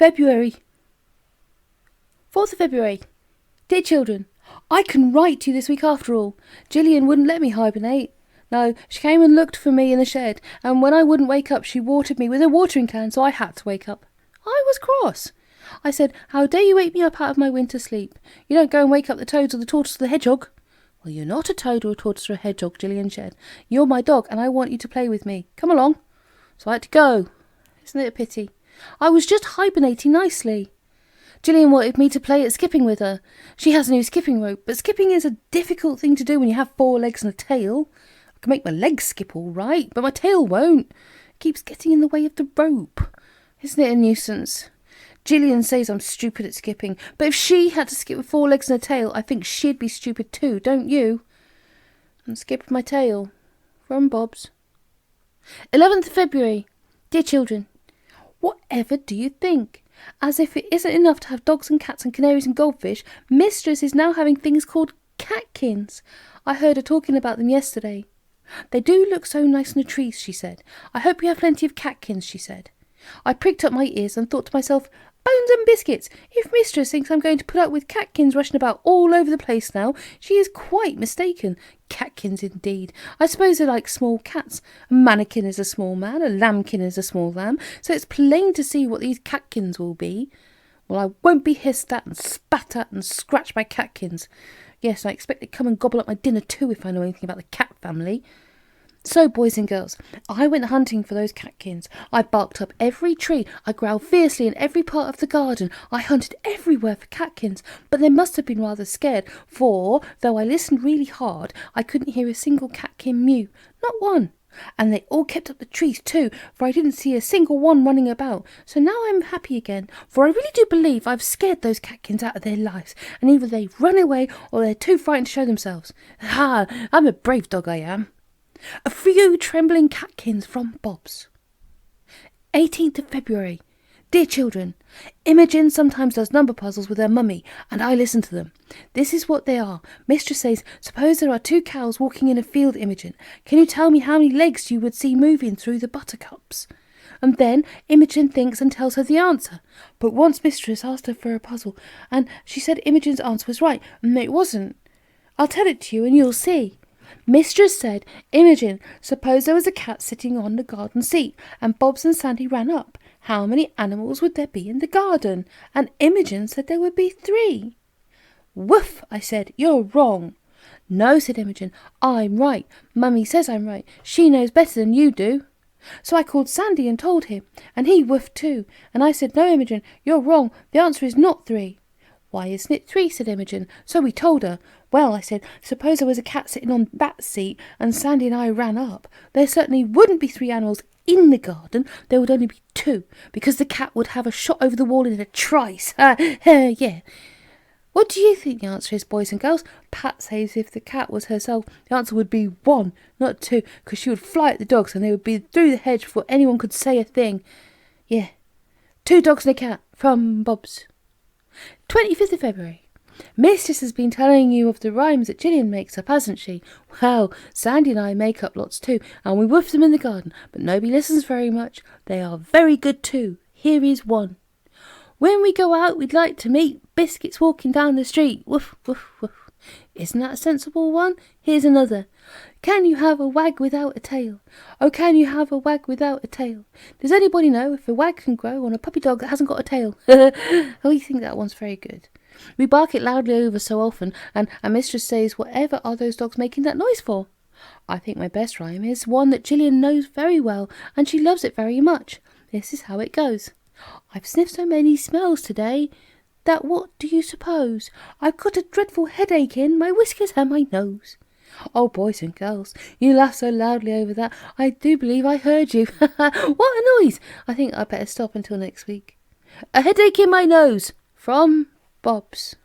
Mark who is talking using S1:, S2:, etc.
S1: February. 4th of February. Dear children, I can write to you this week after all. Gillian wouldn't let me hibernate. No, she came and looked for me in the shed, and when I wouldn't wake up, she watered me with a watering can, so I had to wake up. I was cross. I said, how dare you wake me up out of my winter sleep? You don't go and wake up the toads or the tortoise or the hedgehog. Well, you're not a toad or a tortoise or a hedgehog, Gillian said. You're my dog, and I want you to play with me. Come along. So I had to go. Isn't it a pity? I was just hibernating nicely. Gillian wanted me to play at skipping with her. She has a new skipping rope, but skipping is a difficult thing to do when you have 4 legs and a tail. I can make my legs skip all right, but my tail won't. It keeps getting in the way of the rope. Isn't it a nuisance? Gillian says I'm stupid at skipping, but if she had to skip with 4 legs and a tail, I think she'd be stupid too, don't you? And skip with my tail. From Bob's. 11th of February. Dear children, whatever do you think? As if it isn't enough to have dogs and cats and canaries and goldfish, Mistress is now having things called catkins. I heard her talking about them yesterday. They do look so nice in the trees, she said. I hope you have plenty of catkins, she said. I pricked up my ears and thought to myself, bones and biscuits, if Mistress thinks I'm going to put up with catkins rushing about all over the place now, she is quite mistaken. Catkins indeed. I suppose they're like small cats. A mannikin is a small man, a lambkin is a small lamb, so it's plain to see what these catkins will be. Well, I won't be hissed at and spat at and scratched by catkins. Yes, I expect they come and gobble up my dinner too if I know anything about the cat family. So, boys and girls, I went hunting for those catkins. I barked up every tree. I growled fiercely in every part of the garden. I hunted everywhere for catkins, but they must have been rather scared, for, though I listened really hard, I couldn't hear a single catkin mew. Not one. And they all kept up the trees too, for I didn't see a single one running about. So now I'm happy again, for I really do believe I've scared those catkins out of their lives, and either they've run away or they're too frightened to show themselves. Ha! I'm a brave dog, I am. A few trembling catkins from Bob's. 18th of February. Dear children, Imogen sometimes does number puzzles with her mummy, and I listen to them. This is what they are. Mistress says, suppose there are 2 cows walking in a field, Imogen. Can you tell me how many legs you would see moving through the buttercups? And then Imogen thinks and tells her the answer. But once Mistress asked her for a puzzle, and she said Imogen's answer was right, and it wasn't. I'll tell it to you, and you'll see. Mistress said, Imogen, suppose there was a cat sitting on the garden seat, and Bobs and Sandy ran up. How many animals would there be in the garden? And Imogen said there would be 3. Woof, I said, you're wrong. No, said Imogen, I'm right. Mummy says I'm right. She knows better than you do. So I called Sandy and told him, and he woofed too. And I said, no, Imogen, you're wrong. The answer is not 3. Why isn't it 3, said Imogen. So we told her. Well, I said, suppose there was a cat sitting on that seat and Sandy and I ran up. There certainly wouldn't be 3 animals in the garden. There would only be 2, because the cat would have a shot over the wall in a trice. Yeah. What do you think the answer is, boys and girls? Pat says if the cat was herself, the answer would be 1, not 2, because she would fly at the dogs and they would be through the hedge before anyone could say a thing. Yeah. 2 dogs and a cat from Bob's. 25th of February. Mistress has been telling you of the rhymes that Gillian makes up, hasn't she? Well, Sandy and I make up lots too, and we woof them in the garden, but nobody listens very much. They are very good too. Here is one. When we go out, we'd like to meet Biscuits walking down the street. Woof, woof, woof. Isn't that a sensible one? Here's another. Can you have a wag without a tail? Oh, can you have a wag without a tail? Does anybody know if a wag can grow on a puppy dog that hasn't got a tail? Oh, you think that one's very good. We bark it loudly over so often, and Mistress says, whatever are those dogs making that noise for? I think my best rhyme is one that Gillian knows very well, and she loves it very much. This is how it goes. I've sniffed so many smells today, that what do you suppose? I've got a dreadful headache in my whiskers and my nose. Oh, boys and girls, you laugh so loudly over that, I do believe I heard you. What a noise! I think I'd better stop until next week. A headache in my nose, from Bob's.